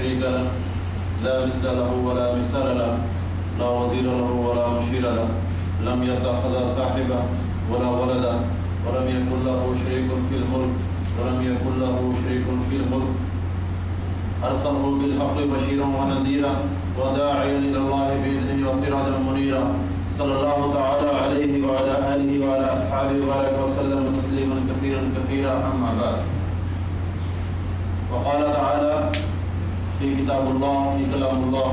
شريك له لا مثل له ولا مثال له لا وزير له ولا مشير له لم يتخذ صاحبا ولا ولدا ولم يكن له شريك في الملك أرسله بالحق بشيرا ونذيرا وداعيا إلى الله بإذنه وسراجا منيرا صلى الله تعالى عليه وعلى آله وعلى أصحابه وبارك وسلم تسليما كثيرا أما بعد. وقال تعالى في كتاب الله في كلام الله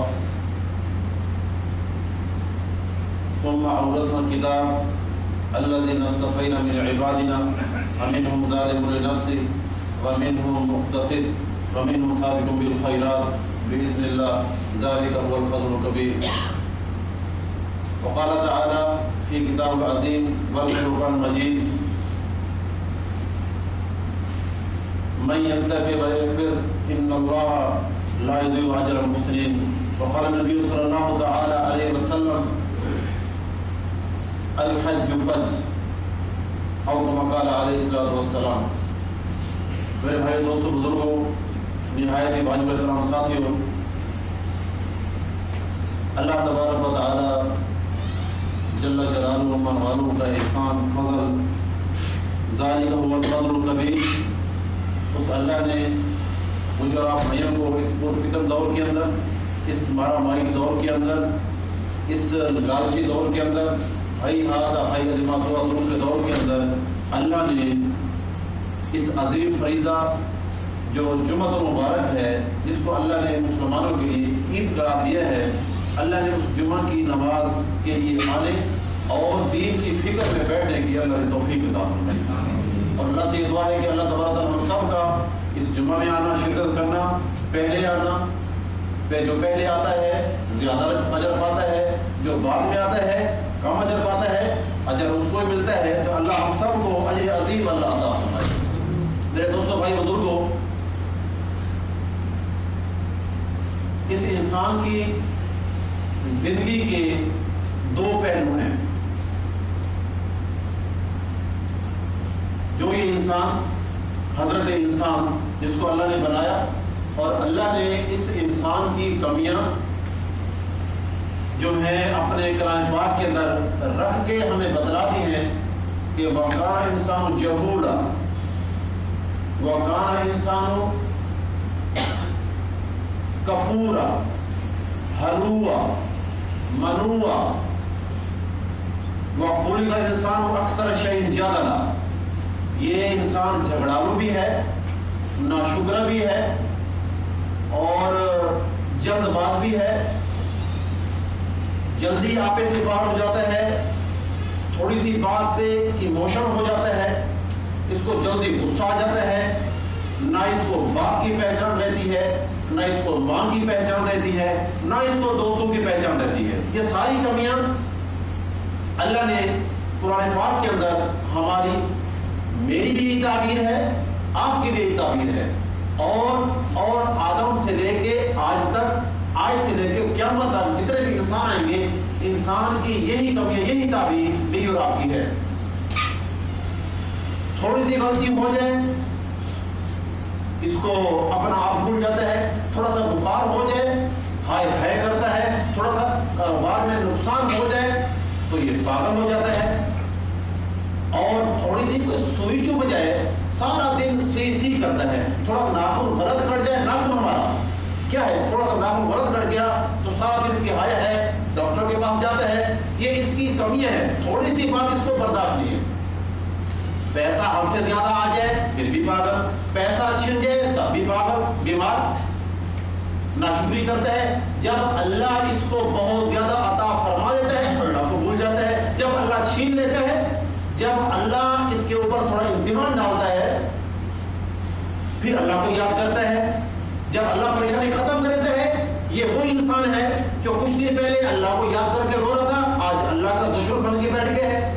ثم أورثنا الكتاب الذين اصطفينا من عبادنا ومنهم ظالم لنفسه ومنهم مقتصد ومنهم سابق بالخيرات بإذن الله ذلك هو الفضل الكبير. وقال تعالى في كتاب العظيم والفرقان المجيد من يتقي ويصبر إن الله لا يضيع أجر المحسنين. وقال النبي صلى الله تعالى عليه وسلم الحج فج اور كما قال علیہ الصلوۃ والسلام. میرے بھائی دوستوں بزرگوں نہایت ہی واجب احترام ساتھیوں، اللہ تبارک و تعالی جل جلالہ و من والہ کا احسان فضل ذالک هو الفضل الکبیر. اس اللہ نے مجھے اور آپ بھائیوں کو اس پرفتن دور کے اندر، اس مارا ماری دور کے اندر، اس لالچی دور کے اندر، ہائی عظمت و عظمت کے دور کے اندر اللہ نے اس عظیم فریضہ جو جمعۃ المبارک ہے، جس کو اللہ نے مسلمانوں کے لیے عید قرار دیا ہے، اللہ نے اس جمعہ کی نماز کے لیے آنے اور دین کی فکر میں بیٹھنے کی اللہ نے توفیق عطا فرمائی. اور اللہ سے یہ دعا ہے کہ اللہ تبارک ہم سب کا اس جمعہ میں آنا، شرکت کرنا، پہلے آنا، جو پہلے آتا ہے زیادہ اجر پاتا ہے، جو بعد میں آتا ہے کم اجر پاتا ہے. اجر اس کو ہی ملتا ہے تو اللہ ہم سب کو اجر عظیم اللہ عطا فرمائے. میرے دوستوں بھائی بزرگوں، اس انسان کی زندگی کے دو پہلو ہیں. جو یہ انسان حضرت انسان جس کو اللہ نے بنایا، اور اللہ نے اس انسان کی کمیاں جو ہیں اپنے کلام پاک کے اندر رکھ کے ہمیں بتلاتی ہیں کہ وَقَانَ الْإِنسَانُ جَهُولًا وَقَانَ الْإِنسَانُ كَفُورًا حَلُوًا مَنُوًا وَخُلِقَ الْإِنسَانُ أَكْثَرَ شَيْءٍ جَدَلًا. یہ انسان جھگڑالو بھی ہے، ناشکر بھی ہے، اور جلد باز بھی ہے. جلدی آپے سے باہر ہو جاتا ہے، تھوڑی سی بات پہ ایموشن ہو جاتا ہے، اس کو جلدی غصہ آ جاتا ہے. نہ اس کو باپ کی پہچان رہتی ہے، نہ اس کو ماں کی پہچان رہتی ہے، نہ اس کو دوستوں کی پہچان رہتی ہے. یہ ساری کمیاں اللہ نے قرآن پاک کے اندر ہماری، میری بھی یہی تعبیر ہے، آپ کی بھی یہی تعبیر ہے، اور آدم سے لے کے آج تک، آج سے لے کے قیامت تک جتنے بھی انسان آئیں گے، انسان کی یہی کمی، یہی تعبیر میری اور آپ کی ہے. تھوڑی سی غلطی ہو جائے اس کو اپنا آپ بھول جاتا ہے، تھوڑا سا بخار ہو جائے ہائے ہائے کرتا ہے، تھوڑا سا کاروبار میں نقصان ہو جائے تو یہ پاگل ہو جاتا ہے، اور تھوڑی سی سوئی چوب جائے سارا دن سی کرتا ہے. تھوڑا ناخن غلط کٹ جائے، ناخن ہمارا کیا ہے، تھوڑا سا ناخن غلط کٹ گیا تو سارا دن اس کی ہایا ہے، ڈاکٹر کے پاس جاتا ہے. یہ اس کی کمیاں ہے، تھوڑی سی بات اس کو برداشت نہیں ہے. پیسہ حد سے زیادہ آ جائے پھر بھی پاگل، پیسہ چھن جائے تب بھی پاگل، بیمار، ناشکری کرتا ہے. جب اللہ اس کو بہت زیادہ عطا فرما دیتا ہے اللہ کو بھول جاتا ہے. جب اللہ چھین لیتا ہے، جب اللہ اس کے اوپر تھوڑا امتحان ڈالتا ہے پھر اللہ کو یاد کرتا ہے. جب اللہ پریشانی ختم کر دیتا ہے، یہ وہ انسان ہے جو کچھ دن پہلے اللہ کو یاد کر کے رو رہا تھا، آج اللہ کا دشمن بن کے بیٹھ گیا ہے.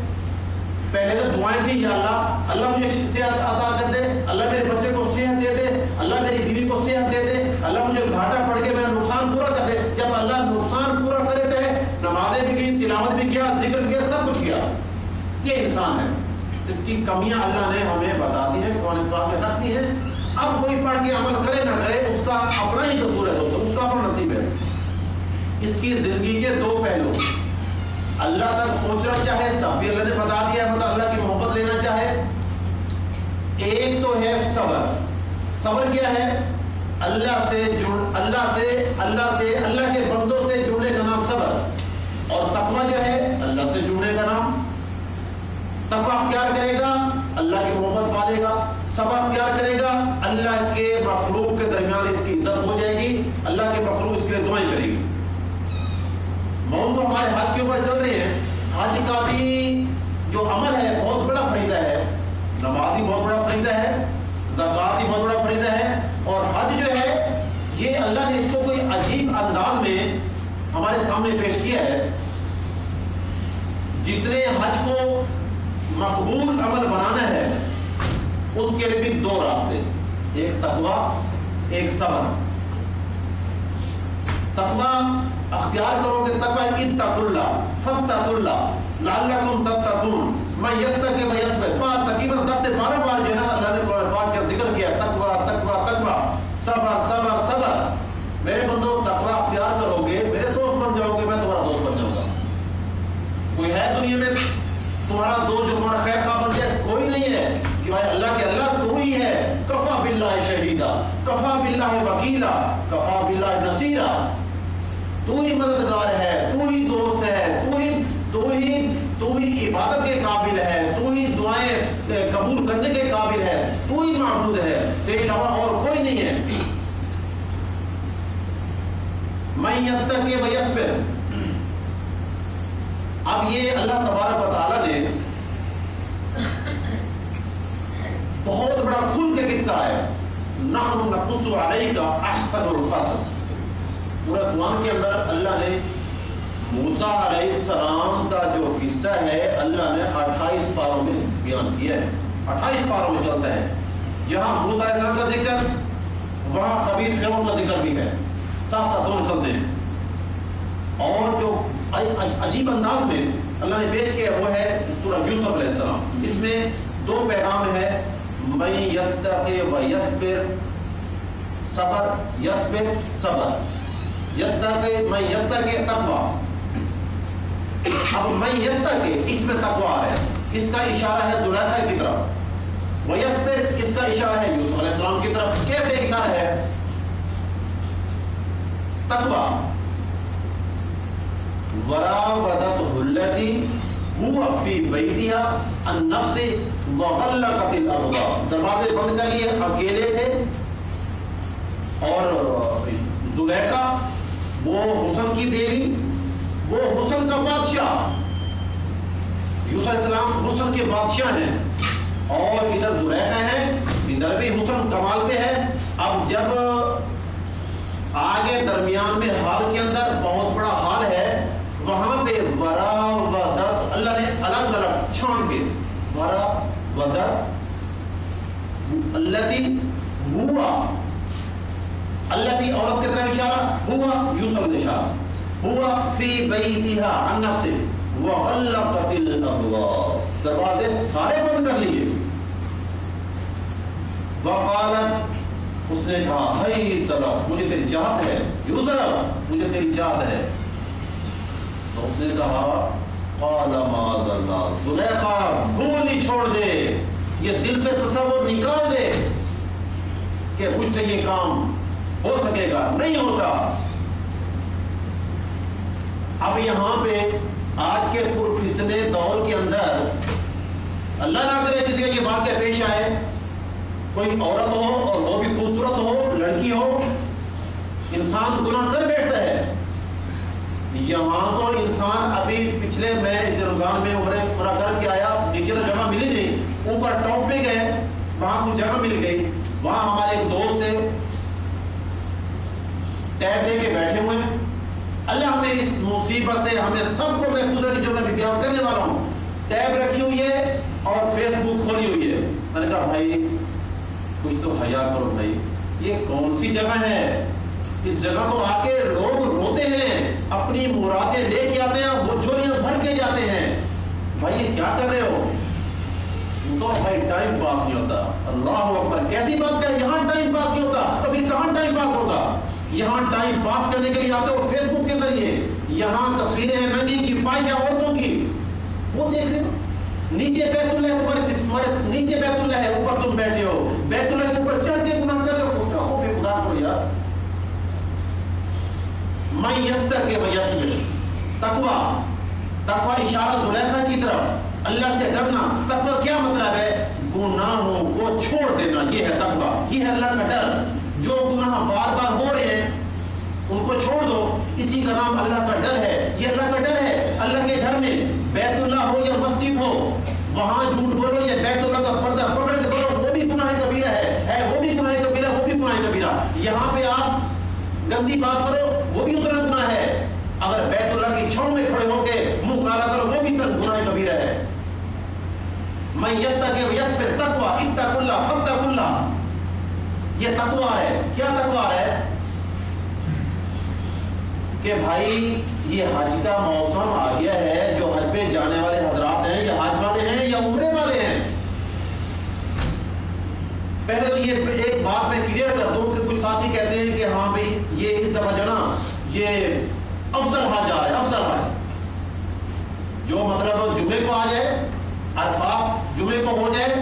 پہلے تو دعائیں تھی، یا اللہ مجھے صحت عطا کر دے، اللہ میرے بچے کو صحت دے دے، اللہ میری بیوی کو صحت دے دے، اللہ مجھے گھاٹا پڑ کے میرا نقصان پورا کر دے. جب اللہ نقصان پورا کر دیتا ہے، نمازیں بھی کی، تلاوت بھی کیا، ذکر کیا، سب کچھ کیا. یہ انسان ہے، اس کی کمیاں اللہ نے ہمیں بتا دی ہیں، قرآن پاک میں رکھ دی ہیں. اب کوئی پڑھ کے عمل کرے نہ کرے اس کا اپنا ہی قصور ہے دوستوں، اس کا اپنا نصیب ہے۔ اس کی زندگی کے دو پہلو، اللہ تک پہنچنا چاہے تب بھی اللہ نے بتا دیا ہے، مطلب اللہ کی محبت لینا چاہے۔ ایک تو ہے صبر۔ صبر کیا ہے؟ اللہ کے بندوں سے جڑنے کا نام صبر، اور تقویٰ جو ہے اللہ سے جڑنے کا نام۔ تقویٰ اختیار کرے گا اللہ کی محبت پالے گا، صبر اختیار کرے گا اللہ کے مخلوق کے درمیان اس کی عزت ہو جائے گی، اللہ کے مخلوق اس کے لیے دعائیں کرے گی۔ موضوع ہمارے حج کے اوپر چل رہے ہیں۔ حج کا بھی جو عمل ہے بہت بڑا فریضہ ہے، نماز بھی بہت بڑا فریضہ ہے، زکوٰۃ بھی بہت بڑا فریضہ ہے، اور حج جو ہے یہ اللہ نے اس کو کوئی عجیب انداز میں ہمارے سامنے پیش کیا ہے۔ جس نے حج کو مقبول عمل بنانا ہے اس کے لیے بھی دو راستے، ایک تقویٰ ایک صبر۔ تقویٰ اختیار کرو گے، تقویٰ اتقوا اللہ فاتقوا اللہ لعلکم تتقون، من یتق ویصبر، تقریباً 10 سے 12 بار جو ہے نا اللہ نے قرآن پاک کا ذکر کیا، تقویٰ تقویٰ تقویٰ، صبر صبر صبر۔ میرے بندو تقویٰ اختیار کرو گے، میرے دوست بن جاؤ گے، میں تمہارا دوست بن جاؤں گا۔ کوئی ہے دنیا میں تمہارا دوست جو تمہارا خیر خواہ بن جائے؟ کوئی نہیں ہے سوائے اللہ کے، اللہ تو ہی ہے۔ کفا باللہ شہیدا، کفا باللہ وکیلا، کفا باللہ نصیرا۔ تو ہی مددگار ہے، تو ہی دوست ہے، تو ہی عبادت کے قابل ہے، تو ہی دعائیں قبول کرنے کے قابل ہے، تو ہی معبود ہے، تیرے علاوہ اور کوئی نہیں ہے۔ من یتق ویصبر، اب یہ اللہ تبارک و تعالیٰ نے بہت بڑا کھل کے قصہ ہے، نحن نقص علیک احسن القصص۔ پورے قرآن کے اندر اللہ نے موسیٰ علیہ السلام کا جو قصہ ہے اللہ نے 28 پاروں میں بیان کیا ہے، 28 پاروں میں چلتا ہے۔ جہاں موسیٰ علیہ السلام کا ذکر وہاں خبیث فرعون کا ذکر بھی ہے، ساتھ ساتھ دونوں چلتے ہیں۔ اور جو عجیب انداز میں اللہ نے پیش کیا وہ ہے سورہ یوسف علیہ السلام۔ اس میں دو پیغام ہے، من یتق ویصبر، صبر، یصبر صبر، من یتق تقویٰ۔ اب من یتق اس میں تقویٰ ہے، اس کا اشارہ ہے زلیخا کی طرف، ویصبر اس کا اشارہ ہے یوسف علیہ السلام کی طرف۔ کیسے اشارہ ہے؟ تقویٰ وراودته التي هو في بيتها عن نفسه وغلقت الابواب، دروازے بند کر لیے، اکیلے تھے، اور زلیخا وہ حسن کی دیوی، وہ حسن کا بادشاہ، یوسف علیہ السلام حسن کے بادشاہ ہیں، اور ادھر زلیخا ہے، ادھر بھی حسن کمال پہ ہے۔ اب جب آگے درمیان میں حال کے اندر بہت بڑا حال ہے، وہاں پہ وراودت اللہ نے الگ الگ چھان کے، وراودت التی ہوا، التی عورت کی طرف اشارہ، ہوا یوسف نے اشارہ، ہوا فی بیتہا عن نفسہ وغلقت الابواب، دروازے سارے بند کر لیے۔ وقالت، اس نے کہا ہی طلب، مجھے تیری چاہت ہے یوسف، مجھے تیری چاہت ہے۔ تو اس نے کہا قال معاذ اللہ، زلیخا بھول ہی چھوڑ دے، یہ دل سے تصور نکال دے کہ مجھ سے یہ کام ہو سکے گا، نہیں ہوتا۔ اب یہاں پہ آج کے پرفتنے دور کے اندر اللہ نہ کرے کسی کا یہ واقعہ پیش آئے، کوئی عورت ہو اور وہ بھی خوبصورت ہو، لڑکی ہو، انسان گناہ کر بیٹھتا ہے۔ یہاں تو انسان ابھی پچھلے میں اس رمضان میں عمرہ کر کے آیا، نیچے تو جگہ ملی نہیں، اوپر ٹاپ پہ گئے، وہاں کچھ جگہ مل گئی، وہاں ہمارے ایک دوست تھے ٹیب لے کے بیٹھے ہوئے ہیں۔ اللہ ہمیں اس مصیبت سے ہمیں سب کو محفوظ رکھے، جو میں بیان کرنے والا ہوں۔ ٹیب رکھی ہوئی ہے اور فیس بک کھولی ہوئی ہے۔ میں نے کہا بھائی کچھ تو حیا کرو بھائی، یہ کون سی جگہ ہے؟ اس جگہ تو آ کے لوگ روتے ہیں، اپنی مرادیں لے کے آتے ہیں، وہ جھولیاں بھر کے جاتے ہیں۔ بھائی یہ کیا کر رہے ہو؟ تو بھائی ٹائم پاس نہیں ہوتا. اللہ اکبر, کیسی بات ہے, یہاں ٹائم پاس نہیں ہوتا تو پھر کہاں ٹائم پاس ہوگا؟ یہاں ٹائم پاس کرنے کے لیے آتے ہو فیس بک کے ذریعے, یہاں تصویریں ہیں ننگی کی فائشہ عورتوں کی, وہ دیکھ رہے ہو. نیچے بیت اللہ ہے, تمہارے نیچے بیت اللہ ہے, اوپر تم بیٹھے ہو, بیت اللہ کے اوپر چڑھ کے گناہ کر رہے ہو. کیا ہو پھر خدا کو یار. من یتق ویصبر, تقویٰ اشارہ زلیخا کی طرف, اللہ سے ڈرنا. تقویٰ کیا مطلب ہے؟ گناہوں کو چھوڑ دینا, یہ ہے تقویٰ, یہ ہے اللہ کا ڈر. جو گناہ بار بار ہو رہے ہیں ان کو چھوڑ دو, اسی کا نام اللہ کا ڈر ہے. یہ اللہ کا ڈر ہے. اللہ کے گھر میں بیت اللہ ہو یا مسجد ہو, وہاں جھوٹ بولو یا بیت اللہ کا پردہ پکڑ کے بولو, وہ بھی گناہ کبیرہ ہے, وہ بھی گناہ کبیرہ, وہ بھی گناہ کبیرہ. یہاں پہ آپ گندی بات کرو, وہ بھی اتنا گناہ ہے. اگر بیت اللہ کی چھاؤں میں کھڑے ہو کے منہ کالا کرو, وہ بھی گناہ کبیرہ ہے. من یتق ویصبر تقویٰ, اتقوا اللہ فاتقوا اللہ, یہ تقویٰ ہے. کیا تقویٰ ہے؟ کہ بھائی یہ حج کا موسم آ گیا ہے, جو حج پہ جانے والے حضرات ہیں, یا حج والے ہیں یا عمرے والے ہیں. پہلے تو یہ ایک بات میں کلیئر کر دوں کہ کچھ ساتھی کہتے ہیں کہ ہاں بھائی یہ اس دفعہ جو نا یہ افضل حج آ رہا ہے, افضل حج, جو مطلب جمعے کو آ جائے, عرفات جمعے کو ہو جائے,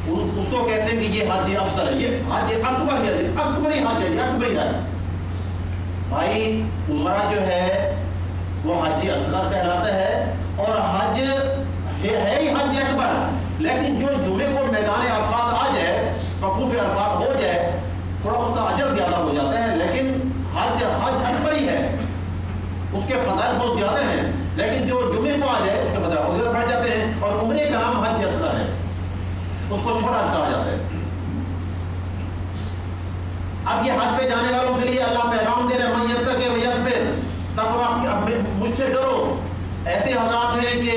اس کو کہتے ہیں کہ یہ حج افضل ہے, یہ حج اکبر ہے, اکبری حج ہے, یہ اکبری حج. بھائی عمرہ جو ہے وہ حج اصغر کہلاتا ہے, اور حج ہے ہی حج اکبر. لیکن جو جمعے کو میدان عرفات آ جائے, وقوف عرفات ہو جائے, تھوڑا اس کا اجر زیادہ ہو جاتا ہے, لیکن حج اکبر ہی ہے, اس کے فضائل بہت زیادہ ہیں. لیکن جو جمعے کو آ جائے اس کے فضائل بہت زیادہ بڑھ جاتے ہیں, اور عمرے کا نام حج اصغر ہے, اس کو چھوٹا حج کہا جاتا ہے. اب یہ حج پہ جانے والوں کے لیے اللہ پیغام دے رہے ہیں, من یتق ویصبر تقویٰ, مجھ سے ڈرو. ایسے حضرات ہیں کہ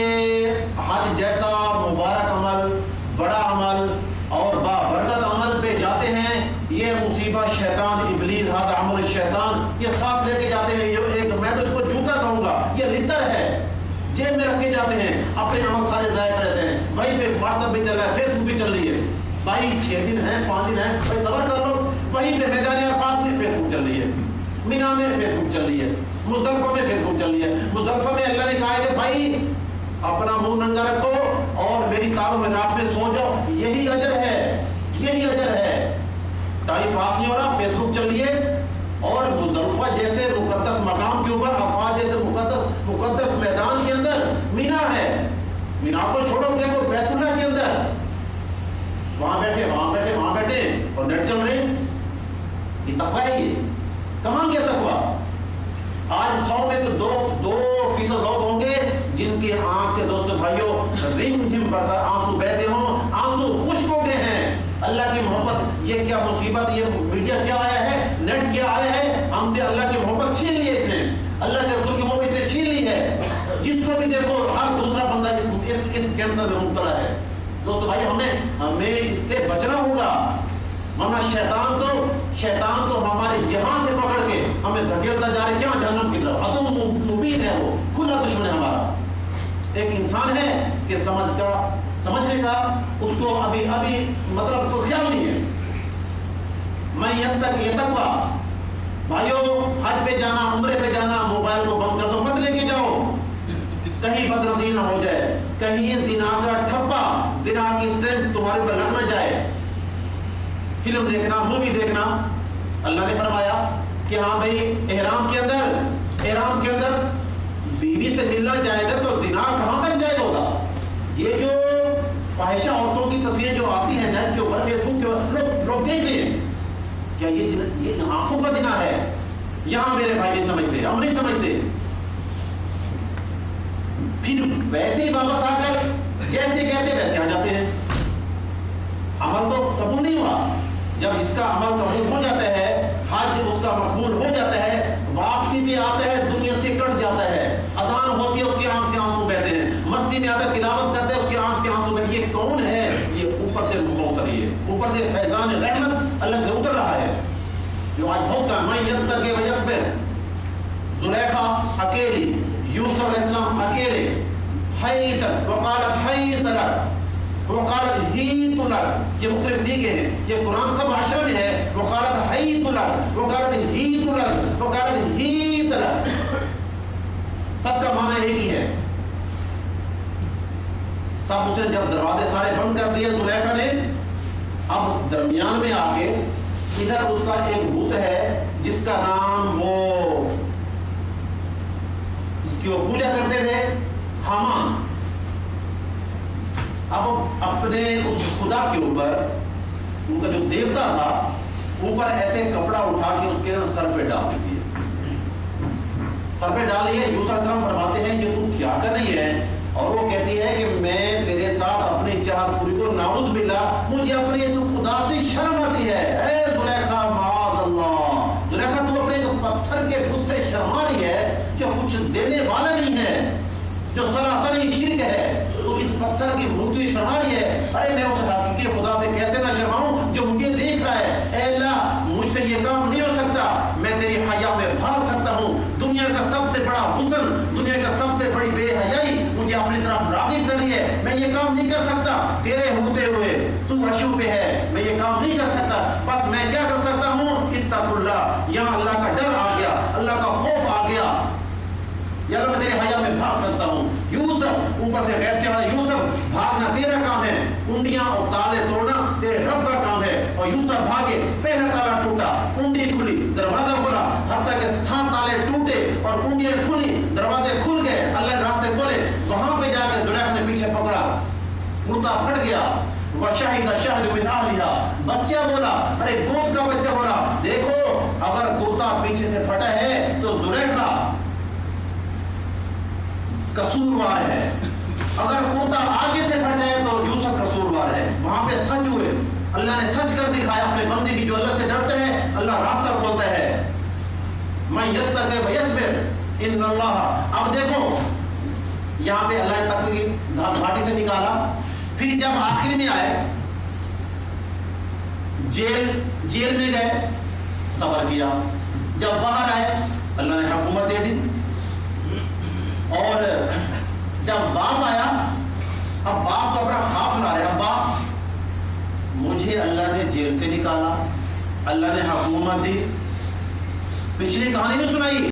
حج جیسا مبارک عمل, بڑا عمل اور بابرکت عمل پہ جاتے ہیں, یہ مصیبت شیطان ابلیس, ہاتھ عمل الشیطان, یہ ساتھ لے کے جاتے ہیں. یہ ایک, میں تو اس کو جوتا کہوں گا, یہ لتر ہے, جیب میں رکھ کے جاتے ہیں, اپنے عمل سارے ضائع کرتے ہیں. وہیں پہ واٹس ایپ بھی چل رہا ہے, فیس بک بھی چل رہی ہے. بھائی 6 دن ہیں, 5 دن ہیں, بھائی صبر کر لو. وہیں پہ میدان عرفات میں فیس بک چل رہی ہے, مینا میں فیس بک چل رہی ہے, مزدلفہ میں فیس بک چل رہی ہے. مزدلفہ میں اللہ نے کہا ہے کہ بھائی اپنا منہ ننگا رکھو اور میری تاروں میں رات میں سو جاؤ, یہی اجر ہے, یہی اجر ہے. ٹائم پاس نہیں ہو رہا, فیس بک چل رہی ہے. اور مزدلفہ جیسے مقدس مقام کے اوپر, عرفات جیسے مقدس میدان کے اندر مینا ہے, مینا کو چھوڑو دیکھو بیت اللہ کے اندر, وہاں بیٹھے وہاں بیٹھے وہاں بیٹھے اور نیٹ چل رہے ہیں. یہ تقویٰ ہے. یہ کہاں گیا تقویٰ؟ آج 100 میں تو 2% لوگ ہوں گے جن کی آنکھ سے دوستو بھائیوں رم جھم برسا آنسو بہتے ہوں, آنسو خشک ہو گئے ہیں. اللہ کی محبت, یہ کیا مصیبت, یہ میڈیا کیا آیا ہے, نیٹ کیا آیا ہے, ہم سے اللہ کی محبت چھین لی ہے اس نے, اللہ کے رسول کی محبت اس نے چھین لی ہے. جس کو بھی دیکھو ہر دوسرا بندہ اس کینسر میں مبتلا ہے. دوستو بھائی ہمیں اس سے بچنا ہوگا, ورنہ شیطان تو ہمارے یہاں سے پکڑ کے ہمیں دھکیلتا جا رہا ہے کیا جہنم کی طرف. عدو مبین ہے, وہ کھلا دشمن ہے ہمارا. ایک انسان ہے کہ سمجھنے کا اس کو ابھی مطلب کو خیال نہیں ہے. میں یہ تقویٰ بھائیو, حج پہ جانا, عمرے پہ جانا, موبائل کو بند کر دو, مت لے کے جاؤ, کہیں بدردی نہ ہو جائے, کہیں یہ زنا کا ٹھپا, زنا کی اسٹرینتھ تمہارے پر لگ نہ جائے. فلم دیکھنا, مووی دیکھنا, اللہ نے فرمایا کہ ہاں بھائی احرام کے اندر بیوی سے ملنا جائز ہے, تو زنا کہاں تک جائز ہوگا؟ یہ جو فاحشہ عورتوں کی تصویریں جو آتی ہیں نیٹ کے اوپر, فیس بک کے اوپر, لوگ دیکھ رہے ہیں, کیا یہ آنکھوں کا زنا ہے؟ یہاں میرے بھائی نہیں سمجھتے, ہم نہیں سمجھتے. پھر ویسے ہی واپس آ کر جیسے کہتے ویسے آ جاتے ہیں. عمل تو قبول نہیں ہوا. جب اس کا عمل قبول ہو جاتا ہے, حج اس کا مقبول ہو جاتا ہے, واپسی بھی آتا ہے, دنیا سے کٹ جاتا ہے, اذان ہوتی ہے اس کی آنکھ سے آنسو بہتے ہیں, مسجد میں آتا ہے تلاوت کرتے ہیں اس کی آنکھ سے آنسو بہتے ہیں. یہ کون ہے؟ یہ اوپر سے اتری ہے, اوپر سے فیضان رحمت اللہ سے اتر رہا ہے, جو آج بھوکتا. من یتق ویصبر, زلیخا اکیلی, یوسف علیہ السلام اکیلے, حیت وقالت حیت لک, وقالت ہیت لک، یہ مختلف سیغے ہیں، یہ قرآن سب عشر میں ہے. وقالت ہیت لک، وقالت ہیت لک، وقالت ہیت لک، سب کا معنی ایک ہی ہے. سب اسے جب دروازے سارے بند کر دیے زلیخا نے، اب درمیان میں آ کے ادھر اس کا ایک بت ہے جس کا نام جس کی وہ پوجا کرتے تھے، حامان. اب اپنے اس خدا کے اوپر، ان کا جو دیوتا تھا، اوپر ایسے کپڑا اٹھا کے اس کے سر پہ ڈال دیتی ہے. سر پہ ڈال لیے. یوسف علیہ السلام فرماتے ہیں یہ تو کیا کر رہی ہے؟ اور وہ کہتی ہے کہ میں تیرے ساتھ اپنی چاہت پوری کو، نعوذ باللہ مجھے اپنے اس خدا سے شرم آتی ہے. اے زلیخا معاذ اللہ، زلیخا تو اپنے پتھر کے خود سے شرما رہی ہے جو کچھ دینے والا نہیں ہے، جو سراسر ہی شرک ہے. تو اس پتھر کی مورتی شرما رہی ہے. ارے میں اس حقیقی خدا سے کیسے نہ شرماؤں جو مجھے دیکھ رہا ہے. اے اللہ مجھ سے یہ کام نہیں ہو سکتا، میں تیری حیا میں بھاگ سکتا ہوں. دنیا کا سب سے بڑا حسن، دنیا کا سب سے بڑی بے حیائی مجھے اپنی طرف راغب کر رہی ہے. میں یہ کام نہیں کر سکتا تیرے ہوتے ہوئے، تو عرشوں پہ ہے، میں یہ کام نہیں کر سکتا. بس میں کیا کر سکتا ہوں؟ اتق اللہ، یہاں اللہ کا ڈر آ گیا، اللہ کا خوف آ گیا. یا اللہ میں تیرے حیا میں بھاگ سکتا ہوں. یوسف اوپر سے غیر سے آیا، یوسف بھاگنا تیرا کام ہے، کنڈیاں اور تالے توڑنا تیرے رب کا کام ہے. اور یوسف بھاگے، پہلا تالا ٹوٹا، کنڈی کھلی، دروازہ کھلا، حتیٰ کہ 7 تالے ٹوٹے اور کنڈیاں کھلی، دروازے کھل گئے، اللہ نے راستے کھولے. وہاں پہ جا کے زلیخا نے پیچھے پکڑا، کرتا پھٹ گیا. وشاہد شاہد من اہلہا، بچہ بولا، ارے گود کا بچہ بولا، دیکھو اگر کرتا پیچھے سے پھٹا ہے تو زلیخا قصوروار ہے، اگر کرتا آگے سے پھٹا ہے تو یوسف قصوروار ہے. وہاں پہ سچ ہوئے، اللہ نے سچ کر دکھایا اپنے بندے کی. جو اللہ سے ڈرتے ہیں اللہ راستہ کھولتا ہے. من یتق ویصبر ان اللہ. اب دیکھو یہاں پہ اللہ نے تقوی گھاٹی سے نکالا. پھر جب آخر میں آئے جیل میں گئے، صبر کیا. جب باہر آئے اللہ نے حکومت دے دی. اور جب باپ آیا، اب باپ تو اپنا خواب سنا رہے. ابا مجھے اللہ نے جیل سے نکالا، اللہ نے حکومت دی. پچھلی کہانی نہیں سنائی.